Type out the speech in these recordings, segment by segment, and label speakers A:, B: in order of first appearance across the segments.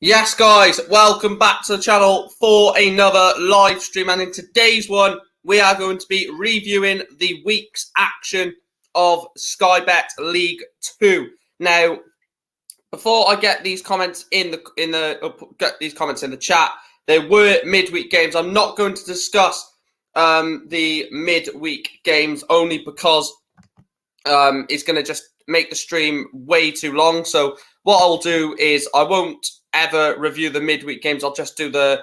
A: Yes, guys, welcome back to the channel for another live stream. And in today's one, we are going to be reviewing the week's action of Sky Bet League 2. Now, before I get these comments in the chat, there were midweek games. I'm not going to discuss the midweek games only because it's going to just make the stream way too long. So what I'll do is I won't ever review the midweek games. I'll just do the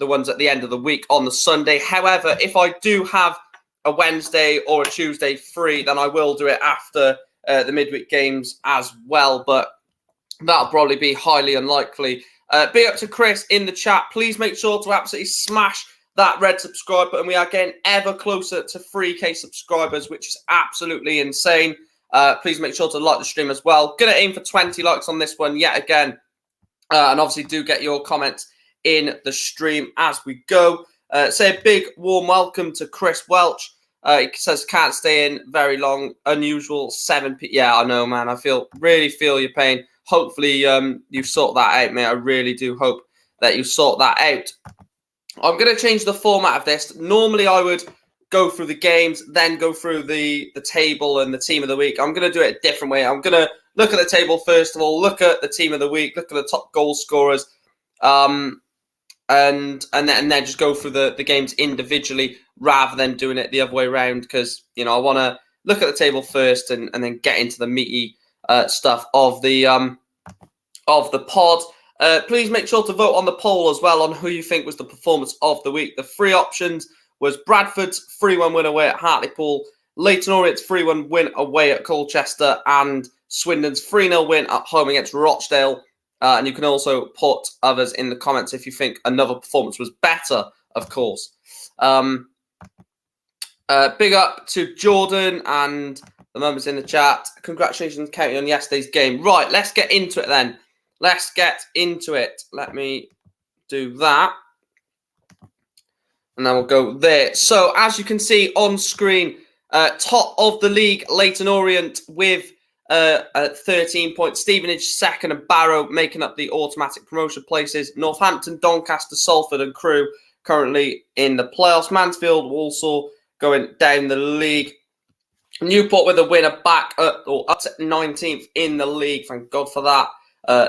A: ones at the end of the week on the Sunday. However, if I do have a Wednesday or a Tuesday free, then I will do it after the midweek games as well. But that'll probably be highly unlikely. Big up to Chris in the chat. Please make sure to absolutely smash that red subscribe button. We are getting ever closer to 3K subscribers, which is absolutely insane. Please make sure to like the stream as well. Gonna aim for 20 likes on this one yet again. And obviously do get your comments in the stream as we go. Say a big warm welcome to Chris Welch. He says can't stay in very long. Unusual 7 p. Yeah, I know, man. I really feel your pain. Hopefully you sort that out, mate. I really do hope that you sort that out. I'm going to change the format of this. Normally I would go through the games, then go through the table and the team of the week. I'm going to do it a different way. I'm going to look at the table first of all, look at the team of the week, look at the top goal scorers, and then just go through the games individually rather than doing it the other way around, because I want to look at the table first and then get into the meaty stuff of the pod. Please make sure to vote on the poll as well on who you think was the performance of the week. The three options was Bradford's 3-1 win away at Hartlepool, Leyton Orient's 3-1 win away at Colchester, and Swindon's 3-0 win at home against Rochdale. And you can also put others in the comments if you think another performance was better, of course. Big up to Jordan and the members in the chat. Congratulations, counting on yesterday's game. Right, let's get into it then. Let's get into it. Let me do that. And then we'll go there. So, as you can see on screen, top of the league, Leyton Orient with 13 points. Stevenage second and Barrow making up the automatic promotion places. Northampton, Doncaster, Salford and Crewe currently in the playoffs. Mansfield, Walsall going down the league. Newport with a winner back up to 19th in the league. Thank God for that.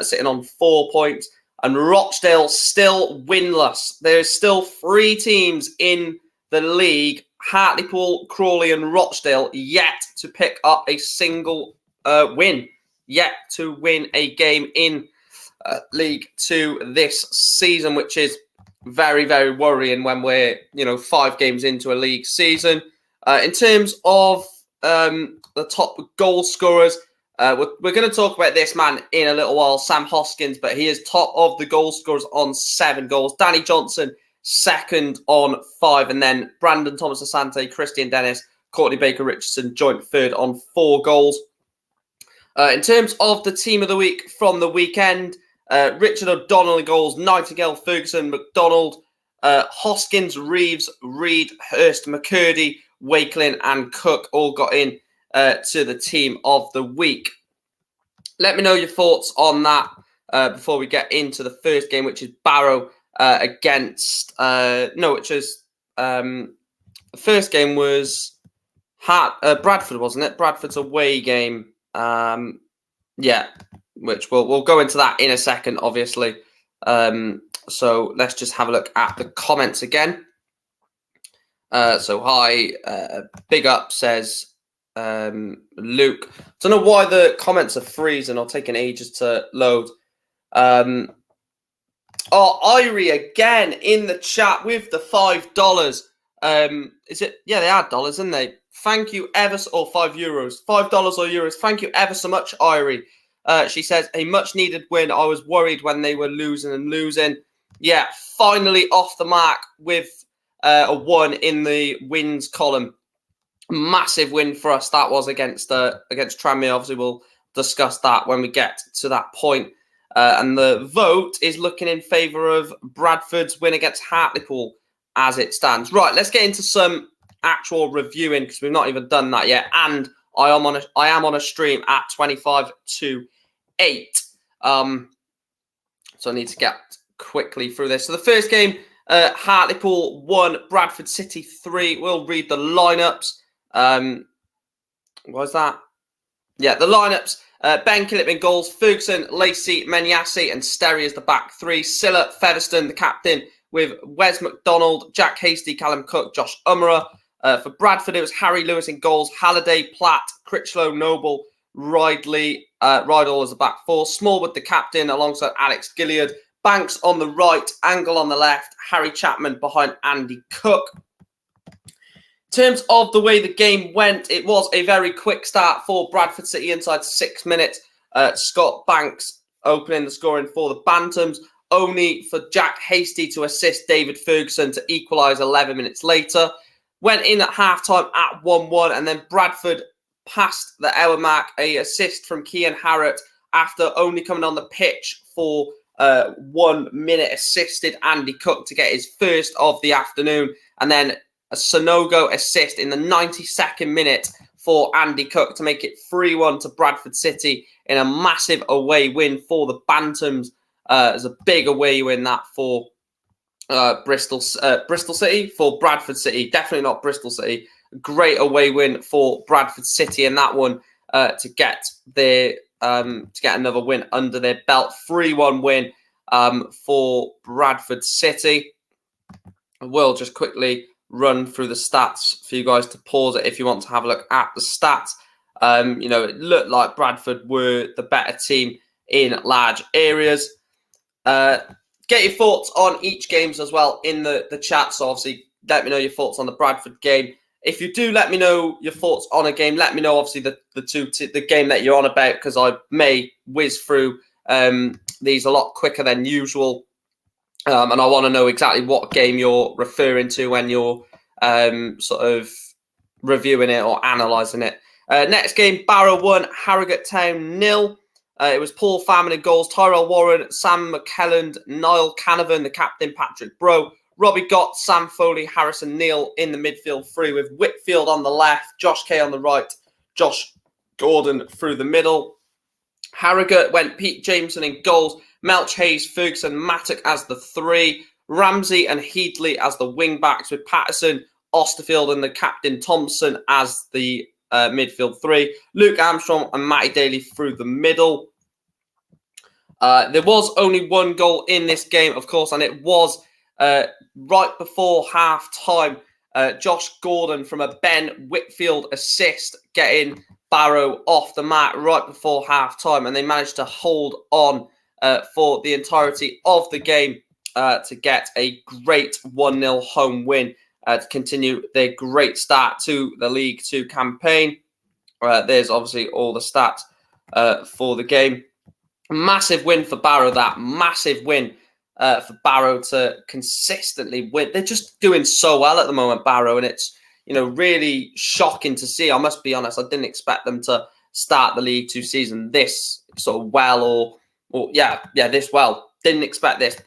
A: Sitting on 4 points. And Rochdale still winless. There's still 3 teams in the league, Hartlepool, Crawley and Rochdale, yet to pick up a single win. Yet to win a game in League 2 this season, which is very, very worrying when we're, 5 games into a league season. In terms of the top goal scorers, we're going to talk about this man in a little while, Sam Hoskins, but he is top of the goal scorers on 7 goals. Danny Johnson, second on 5, and then Brandon Thomas Asante, Christian Dennis, Courtney Baker-Richardson, joint third on 4 goals. In terms of the team of the week from the weekend, Richard O'Donnell in goals, Nightingale, Ferguson, McDonald, Hoskins, Reeves, Reed, Hurst, McCurdy, Wakelin and Cook all got in to the team of the week. Let me know your thoughts on that before we get into the first game, which is Barrow against the first game was Bradford, wasn't it? Bradford's away game. Which we'll go into that in a second, obviously. So let's just have a look at the comments again. So hi, big up says Luke. Don't know why the comments are freezing or taking ages to load. Irie again in the chat with the $5. Is it? Yeah, they are dollars, isn't they? Thank you ever so, or €5. $5 or euros. Thank you ever so much, Irie. She says a much needed win. I was worried when they were losing. Yeah, finally off the mark with a 1 in the wins column. Massive win for us. That was against Tranmere. Obviously, we'll discuss that when we get to that point. And the vote is looking in favour of Bradford's win against Hartlepool as it stands. Right, let's get into some actual reviewing because we've not even done that yet. And I am on a stream at 25 to 8. So I need to get quickly through this. So the first game, Hartlepool 1, Bradford City 3. We'll read the lineups. What was that? Yeah, the lineups. Ben Killip in goals, Ferguson, Lacey, Menyasi and Sterry as the back three. Silla, Featherstone, the captain, with Wes McDonald, Jack Hasty, Callum Cook, Josh Umrah. For Bradford, it was Harry Lewis in goals, Halliday, Platt, Critchlow, Noble, Rydall as the back four. Smallwood, the captain, alongside Alex Gilliard. Banks on the right, Angle on the left, Harry Chapman behind Andy Cook. In terms of the way the game went, it was a very quick start for Bradford City inside 6 minutes. Scott Banks opening the scoring for the Bantams, only for Jack Hasty to assist David Ferguson to equalise 11 minutes later. Went in at half-time at 1-1, and then Bradford passed the hour mark, a assist from Cian Harrott after only coming on the pitch for 1 minute, assisted Andy Cook to get his first of the afternoon, and then a Sonogo assist in the 92nd minute for Andy Cook to make it 3-1 to Bradford City in a massive away win for the Bantams. It's a big away win that for Bristol City, for Bradford City. Definitely not Bristol City. Great away win for Bradford City in that one to get another win under their belt. 3-1 win for Bradford City. I will just quickly run through the stats for you guys to pause it if you want to have a look at the stats. It looked like Bradford were the better team in large areas. Get your thoughts on each games as well in the chat. So obviously, let me know your thoughts on the Bradford game. If you do let me know your thoughts on a game, let me know obviously the game that you're on about, because I may whiz through these a lot quicker than usual. And I want to know exactly what game you're referring to when you're sort of reviewing it or analysing it. Next game, Barrow 1, Harrogate Town 0. It was Paul Farman in goals, Tyrell Warren, Sam McKelland, Niall Canavan, the captain, Patrick Brough, Robbie Gott, Sam Foley, Harrison Neal in the midfield three, with Whitfield on the left, Josh Kay on the right, Josh Gordon through the middle. Harrogate went Pete Jameson in goals, Melch, Hayes, Ferguson, Mattock as the three, Ramsey and Headley as the wing-backs, with Patterson, Osterfield and the captain Thompson as the midfield three, Luke Armstrong and Matty Daly through the middle. There was only one goal in this game, of course, and it was right before half-time. Josh Gordon from a Ben Whitfield assist getting Barrow off the mat right before half-time, and they managed to hold on for the entirety of the game to get a great 1-0 home win to continue their great start to the League Two campaign. There's obviously all the stats for the game. Massive win for Barrow, that massive win for Barrow to consistently win. They're just doing so well at the moment, Barrow, and it's really shocking to see. I must be honest, I didn't expect them to start the League Two season this sort of well, or this well. Didn't expect this.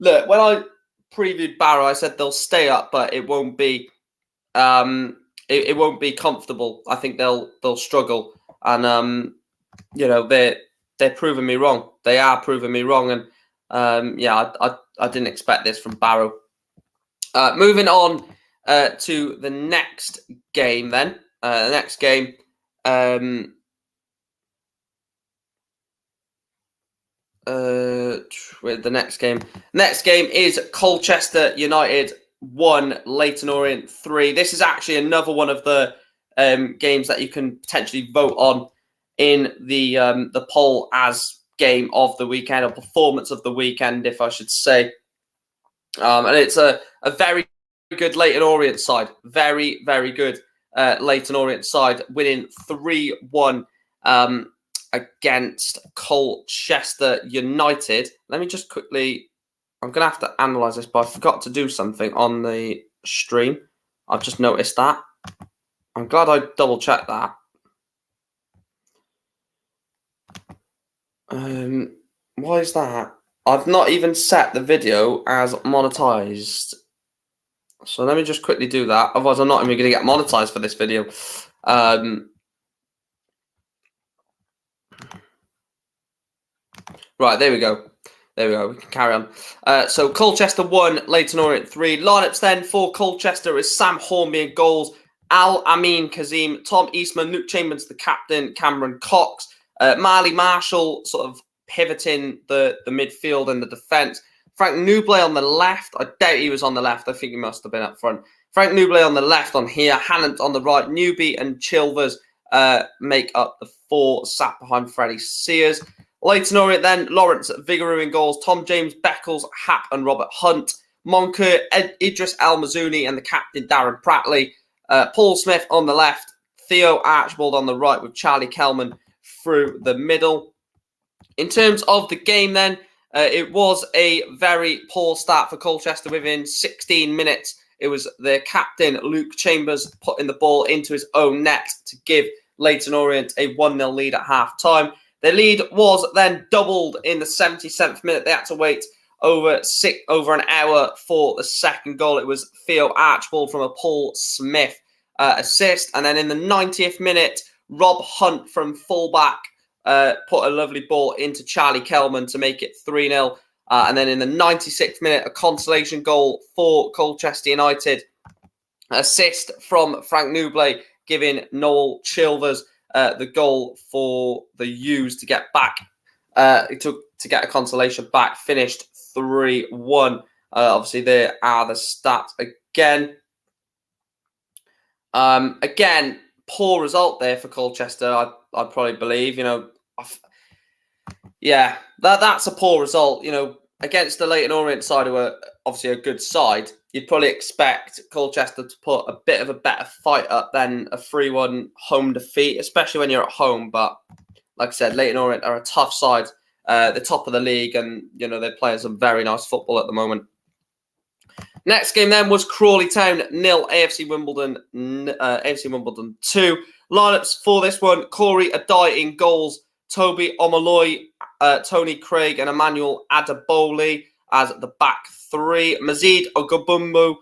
A: Look, when I previewed Barrow, I said they'll stay up, but it won't be. It won't be comfortable. I think they'll struggle, and they're proving me wrong. They are proving me wrong, and I didn't expect this from Barrow. Moving on to the next game, then. The next game. The next game. Next game is Colchester United 1, Leyton Orient 3. This is actually another one of the games that you can potentially vote on in the poll as game of the weekend, or performance of the weekend, if I should say. And it's a very good Leyton Orient side. Very, very good Leyton Orient side, winning 3-1 against Colchester United. Let me just quickly... I'm going to have to analyse this, but I forgot to do something on the stream. I've just noticed that. I'm glad I double-checked that. Why is that? I've not even set the video as monetized. So let me just quickly do that. Otherwise, I'm not even going to get monetized for this video. Right, there we go. There we go, we can carry on. So Colchester 1, Leyton Orient 3. Lineups then for Colchester is Sam Hornby in goals, Al Amin Kazim, Tom Eastman, Luke Chambers the captain, Cameron Cox, Marley Marshall sort of pivoting the midfield and the defence. Frank Newblay on the left. I doubt he was on the left. I think he must have been up front. Frank Newblay on the left on here. Hannant on the right. Newby and Chilvers make up the 4 sat behind Freddie Sears. Leyton Orient then, Lawrence Vigouroux in goals. Tom James, Beckles, Happ and Robert Hunt. Moncur, Idris El Mazouni and the captain Darren Prattley. Paul Smith on the left. Theo Archibald on the right with Charlie Kelman through the middle. In terms of the game then, it was a very poor start for Colchester. Within 16 minutes, it was their captain, Luke Chambers, putting the ball into his own net to give Leyton Orient a 1-0 lead at half-time. Their lead was then doubled in the 77th minute. They had to wait over an hour for the second goal. It was Theo Archibald from a Paul Smith assist. And then in the 90th minute, Rob Hunt from fullback put a lovely ball into Charlie Kelman to make it 3-0. And then in the 96th minute, a consolation goal for Colchester United. Assist from Frank Newblay, giving Noel Chilvers the goal for the U's to get back. It took to get a consolation back. Finished 3-1. Obviously, there are the stats again. Again, poor result there for Colchester. I'd probably believe. Yeah, that's a poor result. Against the Leyton Orient side, who are obviously a good side, you'd probably expect Colchester to put a bit of a better fight up than a 3-1 home defeat, especially when you're at home. But like I said, Leyton Orient are a tough side, the top of the league, and they're playing some very nice football at the moment. Next game then was Crawley Town 0, AFC Wimbledon 2. Lineups for this one: Corey Adai in goals, Toby Omaloy, Tony Craig and Emmanuel Adeboli as the back 3. Mazid Ogumbo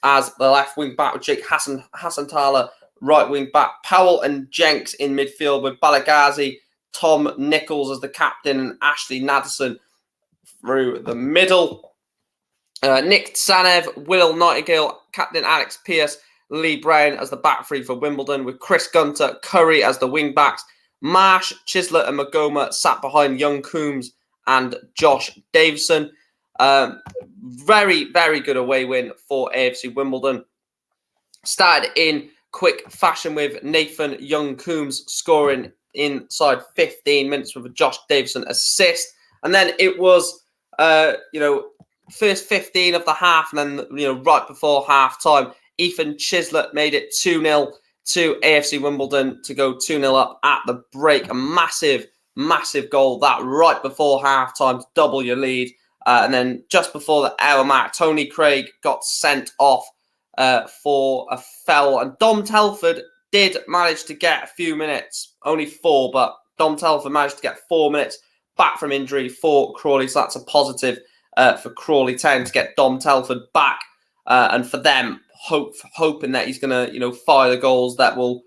A: as the left wing back with Jake Hassantala right wing back. Powell and Jenks in midfield with Balagazi, Tom Nichols as the captain and Ashley Naderson through the middle. Nick Tsanev, Will Nightingale, captain Alex Pearce, Lee Brown as the back 3 for Wimbledon with Chris Gunter, Curry as the wing backs. Marsh, Chislett and Magoma sat behind Young Coombs and Josh Davison. Very, very good away win for AFC Wimbledon. Started in quick fashion with Nathan Young Coombs scoring inside 15 minutes with a Josh Davison assist. And then it was, first 15 of the half, and then, right before half time, Ethan Chislett made it 2-0 to AFC Wimbledon to go 2-0 up at the break. A massive, massive goal that right before half-time to double your lead. And then just before the hour mark, Tony Craig got sent off for a foul. And Dom Telford did manage to get a few minutes, only 4, but Dom Telford managed to get 4 minutes back from injury for Crawley. So that's a positive for Crawley Town to get Dom Telford back. And for them, hoping that he's going to, fire the goals that will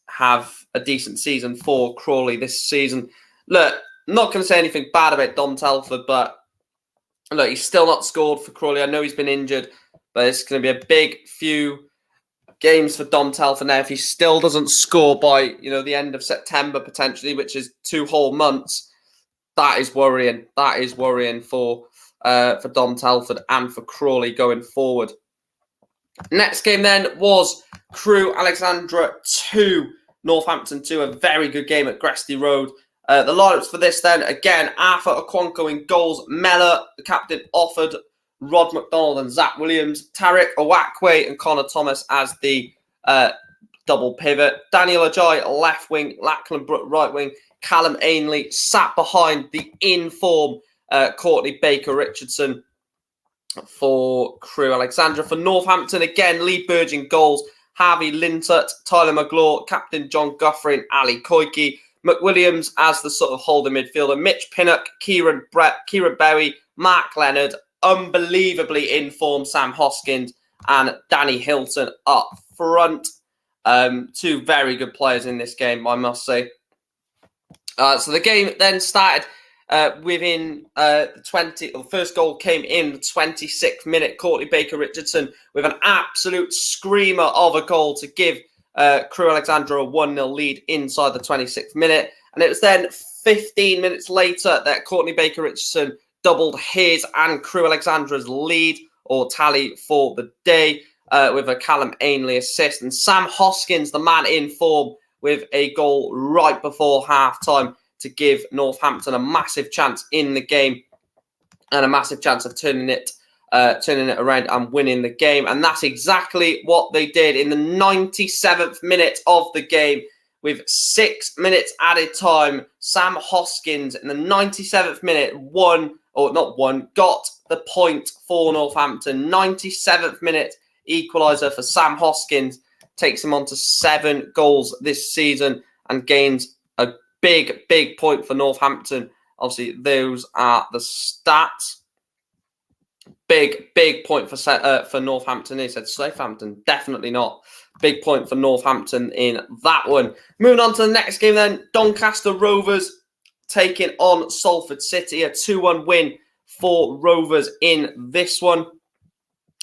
A: have a decent season for Crawley this season. Look, I'm not going to say anything bad about Dom Telford, but look, he's still not scored for Crawley. I know he's been injured, but it's going to be a big few games for Dom Telford now. If he still doesn't score by, the end of September potentially, which is 2 whole months, that is worrying. That is worrying for Dom Telford and for Crawley going forward. Next game then was Crewe Alexandra 2, Northampton 2. A very good game at Gresty Road. The lineups for this then, again, Arthur Okonkwo in goals. Mellor, the captain, offered Rod McDonald and Zach Williams. Tariq Owakwe and Connor Thomas as the double pivot. Daniel Ajay, left wing. Lachlan Brook, right wing. Callum Ainley sat behind the in-form Courtney Baker-Richardson for Crewe Alexandra. For Northampton, again, Lee Burge in goals. Harvey Lintert, Tyler McGlaw, captain John Guthrie and Ali Koike. McWilliams as the sort of holding midfielder. Mitch Pinnock, Kieran Berry, Mark Leonard, unbelievably in-form Sam Hoskins and Danny Hilton up front. 2 very good players in this game, I must say. So the game then started within the 20. The first goal came in the 26th minute. Courtney Baker-Richardson with an absolute screamer of a goal to give Crewe Alexandra a 1-0 lead inside the 26th minute. And it was then 15 minutes later that Courtney Baker-Richardson doubled his and Crewe Alexandra's lead or tally for the day with a Callum Ainley assist. And Sam Hoskins, the man in form, with a goal right before half-time to give Northampton a massive chance in the game and a massive chance of turning it around and winning the game. And that's exactly what they did in the 97th minute of the game. With 6 minutes added time, Sam Hoskins in the 97th minute got the point for Northampton. 97th minute equaliser for Sam Hoskins takes him on to 7 goals this season and gains a big point for Northampton. Obviously, those are the stats. Big point for Northampton. He said Southampton, definitely not. Big point for Northampton in that one. Moving on to the next game then. Doncaster Rovers taking on Salford City. A 2-1 win for Rovers in this one.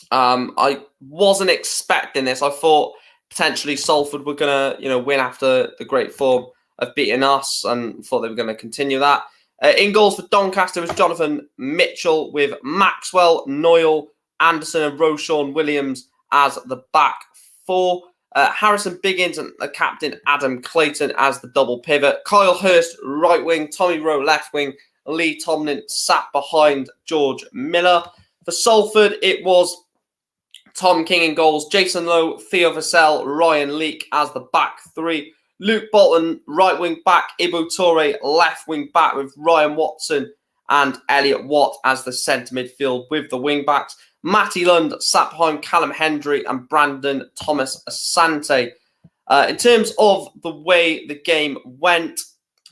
A: I wasn't expecting this. I thought potentially Salford were going to, win after the great form of beating us, and thought they were going to continue that. In goals for Doncaster was Jonathan Mitchell, with Maxwell, Noyle, Anderson and Roshawn Williams as the back four. Harrison Biggins and the captain Adam Clayton as the double pivot. Kyle Hurst, right wing. Tommy Rowe, left wing. Lee Tomlin sat behind George Miller. For Salford, it was Tom King in goals. Jason Lowe, Theo Vassell, Ryan Leake as the back three. Luke Bolton, right wing back. Ibu Toure, left wing back, with Ryan Watson and Elliot Watt as the centre midfield with the wing backs. Matty Lund sat behind Callum Hendry and Brandon Thomas Asante. In terms of the way the game went,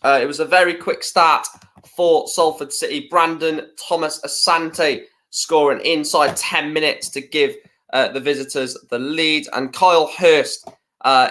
A: it was a very quick start for Salford City. Brandon Thomas Asante scoring inside 10 minutes to give the visitors the lead, and Kyle Hurst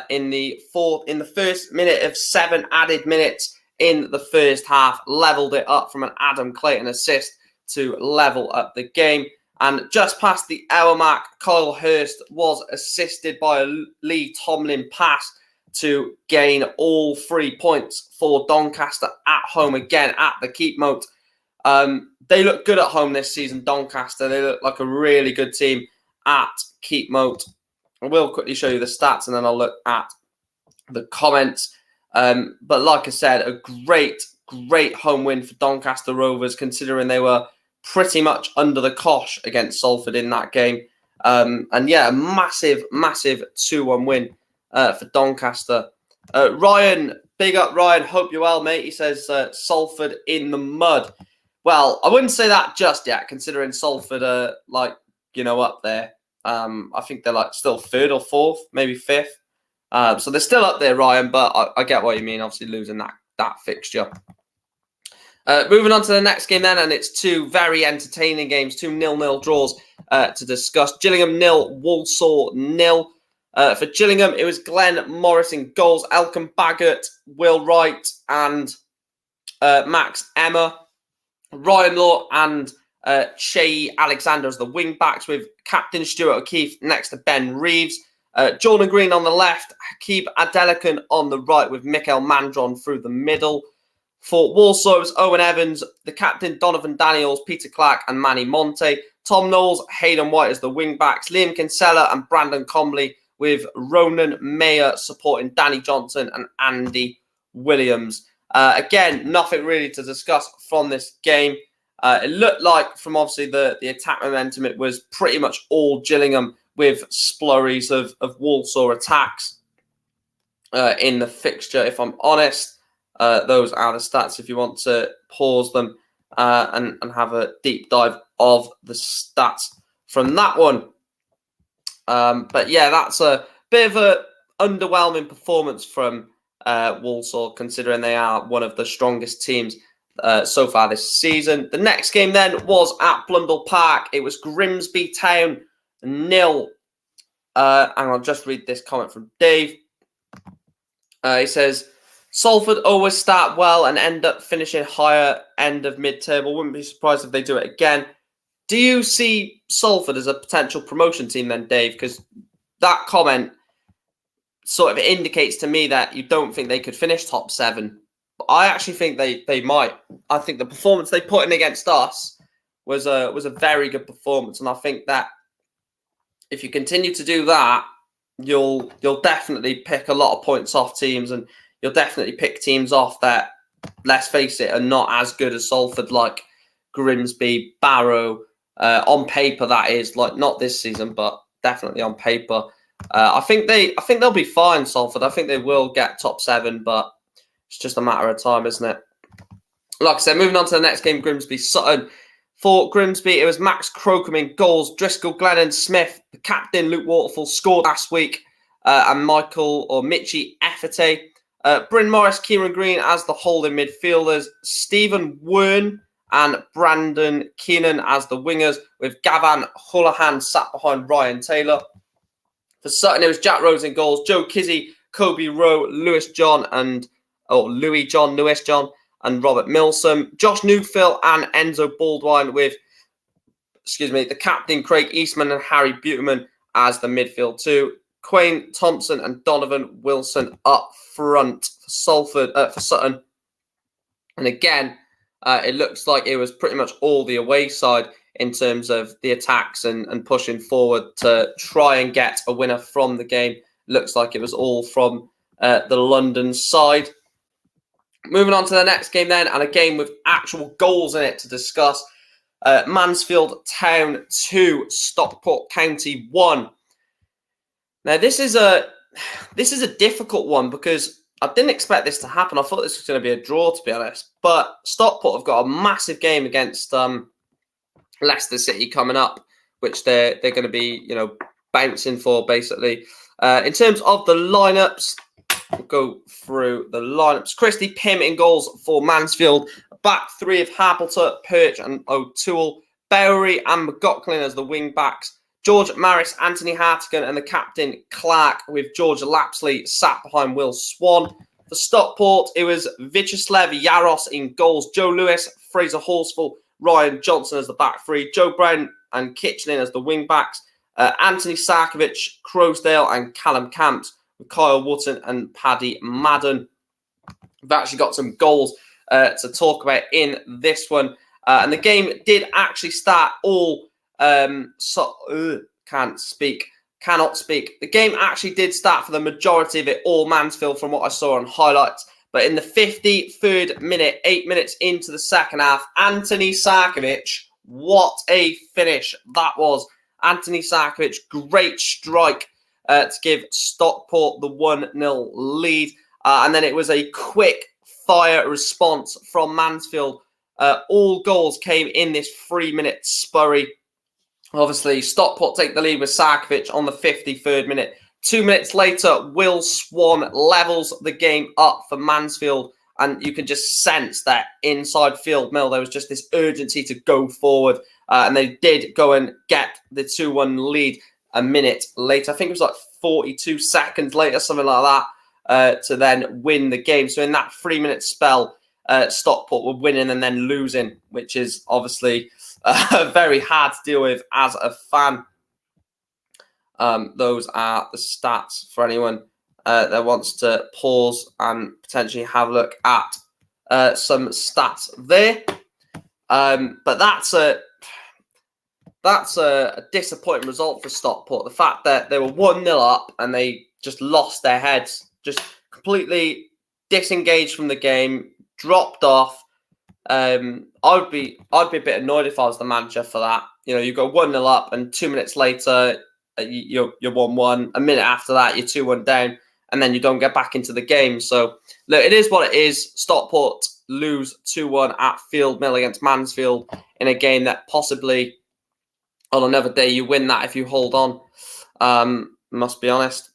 A: in the first minute of 7 added minutes in the first half levelled it up from an Adam Clayton assist to level up the game. And just past the hour mark, Kyle Hurst was assisted by a Lee Tomlin pass to gain all 3 points for Doncaster at home again at the Keep Moat. They look good at home this season, Doncaster. They look like a really good team at Keep Moat. I will quickly show you the stats and then I'll look at the comments. But like I said, a great home win for Doncaster Rovers, considering they were pretty much under the cosh against Salford in that game. And yeah, a massive 2-1 win for Doncaster. Ryan, big up Ryan, hope you're well, mate. He says Salford in the mud. Well, I wouldn't say that just yet, considering Salford are up there. I think they're still 3rd or 4th, maybe 5th. So they're still up there, Ryan, but I get what you mean, obviously losing that fixture. Moving on to the next game then, and it's 2 very entertaining games, 2 0-0 draws to discuss. Gillingham 0, Walsall 0. For Gillingham, it was Glenn Morris in goals, Elkin Baggett, Will Wright and Max Emma. Ryan Law and Che Alexander as the wing backs, with Captain Stuart O'Keefe next to Ben Reeves. Jordan Green on the left, Hakib Adelican on the right, with Mikael Mandron through the middle. For Walsall, it was Owen Evans, the captain Donovan Daniels, Peter Clark and Manny Monte. Tom Knowles, Hayden White as the wing backs. Liam Kinsella and Brandon Comley, with Ronan Mayer supporting Danny Johnson and Andy Williams. Again, nothing really to discuss from this game. It looked like, from obviously the attack momentum, it was pretty much all Gillingham, with splurries of Walsall attacks in the fixture, if I'm honest. Those are the stats if you want to pause them and have a deep dive of the stats from that one. But yeah, that's a bit of an underwhelming performance from Walsall, considering they are one of the strongest teams so far this season. The next game then was at Blundell Park. It was Grimsby Town 0. And I'll just read this comment from Dave. He says, Salford always start well and end up finishing higher end of mid-table. Wouldn't be surprised if they do it again. Do you see Salford as a potential promotion team then, Dave? Because that comment sort of indicates to me that you don't think they could finish top 7. But I actually think they might. I think the performance they put in against us was a very good performance, and I think that if you continue to do that, you'll definitely pick a lot of points off teams, and you'll definitely pick teams off that, let's face it, are not as good as Salford, like Grimsby, Barrow. On paper, that is, like, not this season, but definitely on paper. I think they'll be fine, Salford. I think they will get top 7, but it's just a matter of time, isn't it? Like I said, moving on to the next game, Grimsby Sutton. For Grimsby, it was Max Crocombe in goals. Driscoll, Glennon, Smith, the captain, Luke Waterfall, scored last week. And Mitchie Effete. Bryn Morris, Kieran Green as the holding midfielders. Stephen Wern and Brandon Keenan as the wingers, with Gavan Houlihan sat behind Ryan Taylor. For Sutton, it was Jack Rose in goals. Joe Kizzy, Kobe Rowe, Louis John, and Robert Milsom. Josh Newfield and Enzo Baldwin with, the captain Craig Eastman and Harry Buteman as the midfield two. Quayne Thompson and Donovan Wilson up front for Sutton. And again, it looks like it was pretty much all the away side in terms of the attacks and pushing forward to try and get a winner from the game. Looks like it was all from the London side. Moving on to the next game then, and a game with actual goals in it to discuss. Mansfield Town 2, Stockport County 1. Now this is a difficult one because I didn't expect this to happen. I thought this was going to be a draw, to be honest. But Stockport have got a massive game against Leicester City coming up, which they're going to be, bouncing for, basically. In terms of the lineups, we'll go through the lineups. Christy Pym in goals for Mansfield. Back three of Hartlepool, Perch and O'Toole. Bowery and McLaughlin as the wing backs. George Maris, Anthony Hartigan and the captain Clark, with George Lapsley sat behind Will Swan. For Stockport, it was Vyacheslav Yaros in goals. Joe Lewis, Fraser Horsfall, Ryan Johnson as the back three. Joe Brown and Kitchener as the wing backs. Anthony Sarkovic, Crowsdale and Callum Camps, with Kyle Wotton and Paddy Madden. We've actually got some goals to talk about in this one. And the game did actually start all... cannot speak. The game actually did start for the majority of it all Mansfield from what I saw on highlights. But in the 53rd minute, 8 minutes into the second half, Anthony Sarkovic, what a finish that was. Anthony Sarkovic, great strike to give Stockport the 1-0 lead. And then it was a quick fire response from Mansfield. All goals came in this 3-minute spurry. Obviously, Stockport take the lead with Sarkovic on the 53rd minute. 2 minutes later, Will Swan levels the game up for Mansfield. And you can just sense that inside field mill, there was just this urgency to go forward. And they did go and get the 2-1 lead a minute later. I think it was like 42 seconds later, something like that, to then win the game. So in that 3-minute spell, Stockport were winning and then losing, which is obviously very hard to deal with as a fan. Those are the stats for anyone that wants to pause and potentially have a look at some stats there. But that's a disappointing result for Stockport. The fact that they were 1-0 up and they just lost their heads, just completely disengaged from the game, dropped off. I'd be a bit annoyed if I was the manager for that. You go 1-0 up and 2 minutes later you're 1-1. A minute after that you're 2-1 down, and then you don't get back into the game. So look, it is what it is. Stockport lose 2-1 at Field Mill against Mansfield in a game that possibly on another day you win that if you hold on. Must be honest.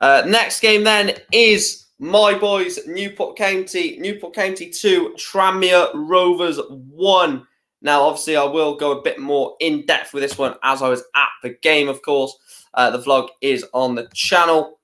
A: Next game then is my boys, Newport County 2, Tranmere Rovers 1. Now, obviously, I will go a bit more in depth with this one as I was at the game, of course. The vlog is on the channel.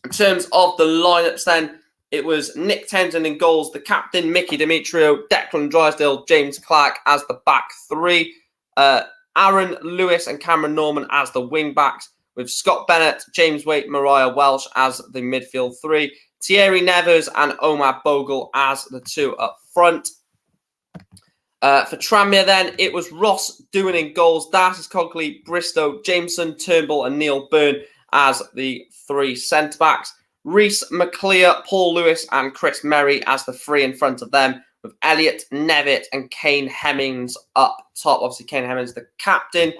A: In terms of the lineups then, it was Nick Townsend in goals, the captain, Mickey Demetrio, Declan Drysdale, James Clark as the back three, Aaron Lewis and Cameron Norman as the wing backs, with Scott Bennett, James Waite, Mariah Welsh as the midfield three, Thierry Nevers and Omar Bogle as the two up front. For Tranmere then, it was Ross Doohan in goals, Darcy Cogley, Bristow, Jameson, Turnbull and Neil Byrne as the three centre-backs. Reece McClear, Paul Lewis and Chris Merry as the three in front of them, with Elliot Nevitt and Kane Hemmings up top. Obviously, Kane Hemmings, the captain.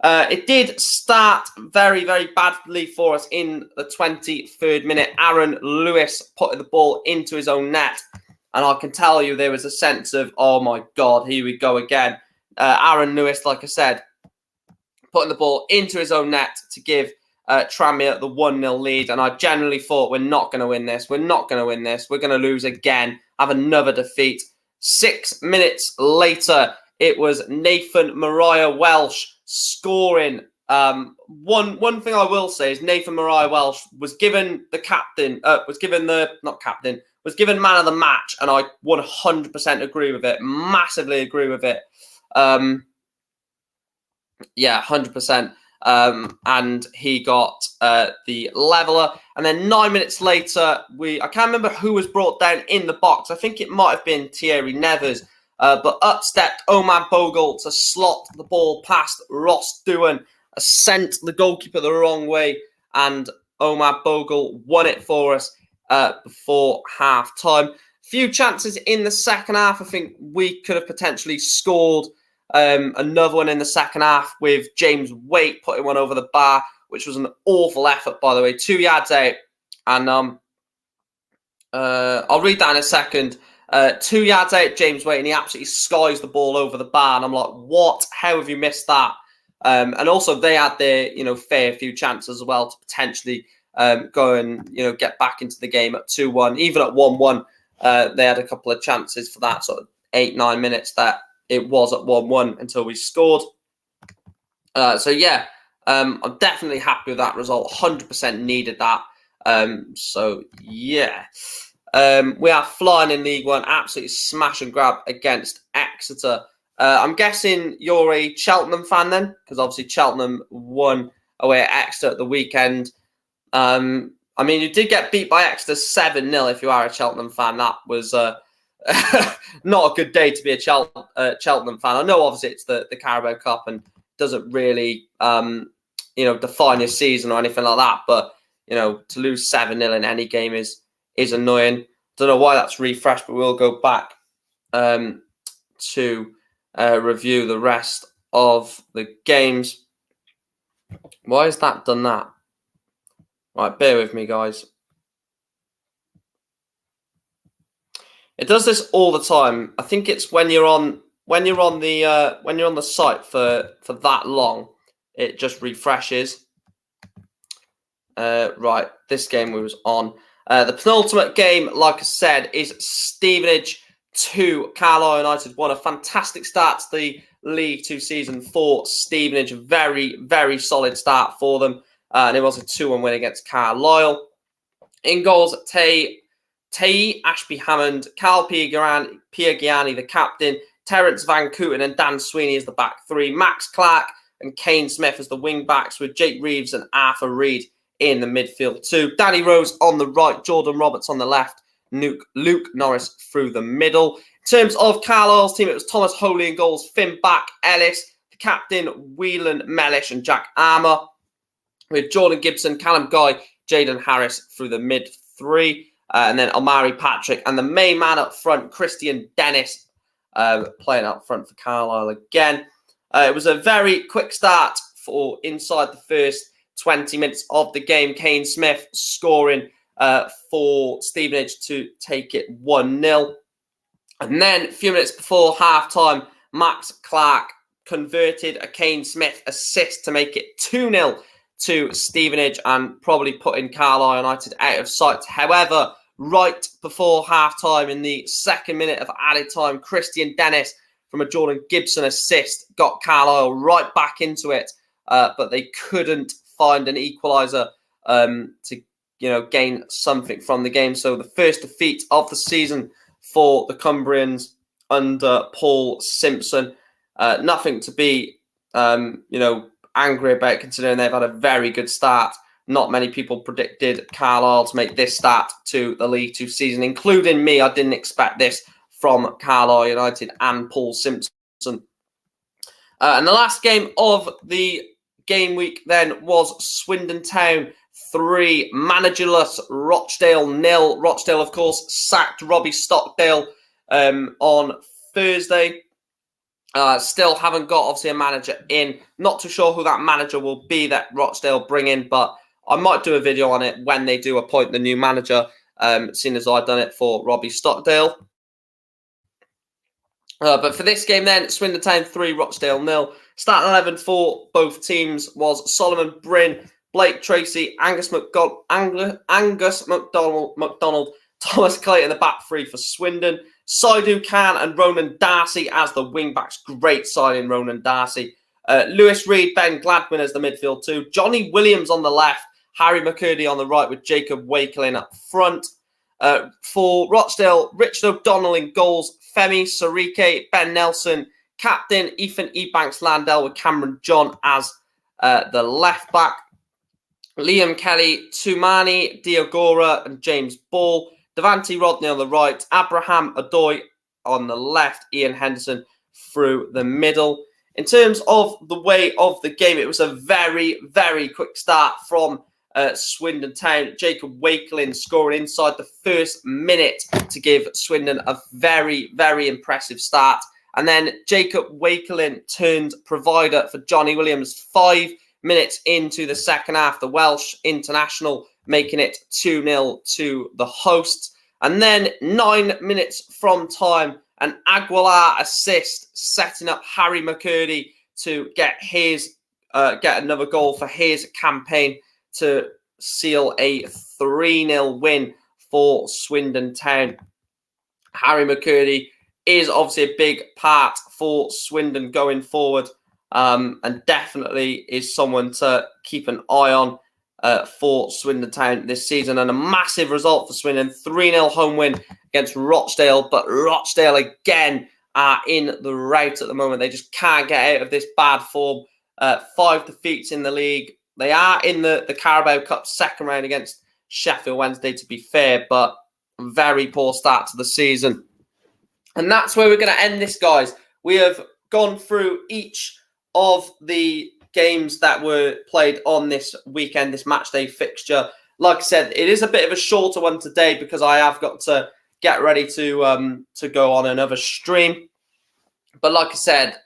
A: It did start very, very badly for us in the 23rd minute. Aaron Lewis putting the ball into his own net. And I can tell you there was a sense of, oh my God, here we go again. Aaron Lewis, like I said, putting the ball into his own net to give Tranmere the 1-0 lead. And I generally thought, we're not going to win this. We're not going to win this. We're going to lose again, have another defeat. 6 minutes later, it was Nathan Mariah Welsh scoring. One thing I will say is Nathan Mariah Welsh was given the captain, was given man of the match, and I 100% agree with it. Massively agree with it. 100%. And he got the leveller. And then 9 minutes later, I can't remember who was brought down in the box. I think it might have been Thierry Nevers. But up stepped Omar Bogle to slot the ball past Ross Doohan, sent the goalkeeper the wrong way, and Omar Bogle won it for us before half-time. Few chances in the second half. I think we could have potentially scored another one in the second half with James Waite putting one over the bar, which was an awful effort, by the way. 2 yards out. And I'll read that in a second. 2 yards out, James Waite, and he absolutely skies the ball over the bar. And I'm like, what? How have you missed that? And also they had their, fair few chances as well to potentially go and, get back into the game at 2-1. Even at 1-1, they had a couple of chances for that sort of 8-9 minutes that it was at 1-1 until we scored. I'm definitely happy with that result. 100% needed that. We are flying in League One, absolutely smash and grab against Exeter. I'm guessing you're a Cheltenham fan then, because obviously Cheltenham won away at Exeter at the weekend. You did get beat by Exeter 7-0 if you are a Cheltenham fan. That was not a good day to be a Cheltenham fan. I know obviously it's the Carabao Cup and doesn't really define your season or anything like that, but to lose 7-0 in any game is annoying. Don't know why that's refreshed, but we'll go back to review the rest of the games. Why has that done that? Right, bear with me, guys. It does this all the time. I think it's when you're on the site for that long, it just refreshes. Right, this game we was on. The penultimate game, like I said, is Stevenage 2, Carlisle United 1. A fantastic start to the League 2 season for Stevenage. Very, very solid start for them. And it was a 2-1 win against Carlisle. In goals, Tae Ashby Hammond, Carl Piergiani, the captain, Terence Van Kooten and Dan Sweeney as the back three, Max Clark and Kane Smith as the wing backs, with Jake Reeves and Arthur Reed in the midfield two. Danny Rose on the right, Jordan Roberts on the left, Luke Norris through the middle. In terms of Carlisle's team, it was Thomas Holy in goals, Finn Back, Ellis, the captain, Whelan Mellish and Jack Armour, with Jordan Gibson, Callum Guy, Jaden Harris through the mid three, and then Omari Patrick, and the main man up front, Christian Dennis, playing up front for Carlisle again. It was a very quick start for inside the first 20 minutes of the game. Kane Smith scoring for Stevenage to take it 1-0. And then a few minutes before half-time, Max Clark converted a Kane Smith assist to make it 2-0 to Stevenage and probably putting Carlisle United out of sight. However, right before half-time in the second minute of added time, Christian Dennis from a Jordan Gibson assist got Carlisle right back into it, but they couldn't find an equaliser to gain something from the game. So the first defeat of the season for the Cumbrians under Paul Simpson. Nothing to be, angry about, considering they've had a very good start. Not many people predicted Carlisle to make this start to the League Two season, including me. I didn't expect this from Carlisle United and Paul Simpson. And the last game of the game week then was Swindon Town 3, Managerless Rochdale 0. Rochdale, of course, sacked Robbie Stockdale on Thursday. Still haven't got, obviously, a manager in. Not too sure who that manager will be that Rochdale bring in, but I might do a video on it when they do appoint the new manager, seeing as I've done it for Robbie Stockdale. But for this game then, Swindon Town 3, Rochdale 0. Starting 11 for both teams was Solomon Bryn, Blake Tracy, Angus McDonald, Thomas Clayton, the back three for Swindon, Saidu Khan and Ronan Darcy as the wing-backs. Great signing, Ronan Darcy. Lewis Reed, Ben Gladwin as the midfield two. Johnny Williams on the left, Harry McCurdy on the right with Jacob Wakelin up front. For Rochdale, Richard O'Donnell in goals, Femi Sarike, Ben Nelson, captain Ethan Ebanks Landell with Cameron John as the left back. Liam Kelly, Tumani Diagora and James Ball. Devante Rodney on the right, Abraham Adoy on the left, Ian Henderson through the middle. In terms of the way of the game, it was a very, very quick start from Swindon Town. Jacob Wakelin scoring inside the first minute to give Swindon a very, very impressive start. And then Jacob Wakelin turned provider for Johnny Williams 5 minutes into the second half. The Welsh international making it 2-0 to the hosts. And then 9 minutes from time, an Aguilar assist setting up Harry McCurdy to get another goal for his campaign to seal a 3-0 win for Swindon Town. Harry McCurdy is obviously a big part for Swindon going forward, and definitely is someone to keep an eye on for Swindon Town this season. And a massive result for Swindon, 3-0 home win against Rochdale. But Rochdale again are in the rout at the moment. They just can't get out of this bad form. 5 defeats in the league. They are in the Carabao Cup second round against Sheffield Wednesday, to be fair, but very poor start to the season. And that's where we're going to end this, guys. We have gone through each of the games that were played on this weekend, this match day fixture. Like I said, it is a bit of a shorter one today because I have got to get ready to go on another stream. But like I said,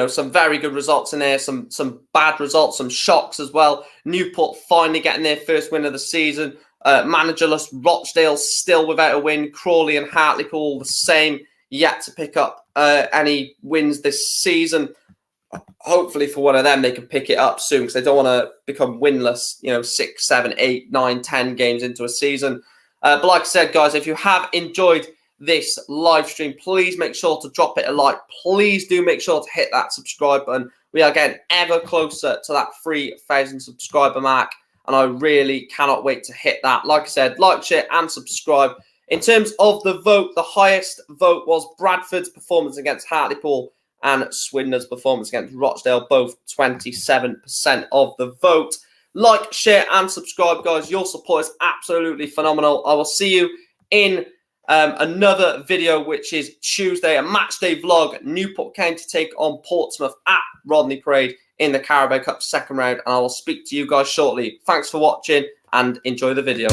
A: some very good results in there, some bad results, some shocks as well. Newport finally getting their first win of the season. Managerless Rochdale still without a win. Crawley and Hartlepool the same, yet to pick up any wins this season. Hopefully for one of them, they can pick it up soon because they don't want to become winless, 6, 7, 8, 9, 10 games into a season. But like I said, guys, if you have enjoyed this live stream, please make sure to drop it a like. Please do make sure to hit that subscribe button. We are getting ever closer to that 3,000 subscriber mark, and I really cannot wait to hit that. Like I said, like, share, and subscribe. In terms of the vote, the highest vote was Bradford's performance against Hartlepool and Swindon's performance against Rochdale, both 27% of the vote. Like, share, and subscribe, guys. Your support is absolutely phenomenal. I will see you in another video, which is Tuesday, a matchday vlog. Newport County take on Portsmouth at Rodney Parade in the Carabao Cup second round, and I will speak to you guys shortly. Thanks for watching and enjoy the video.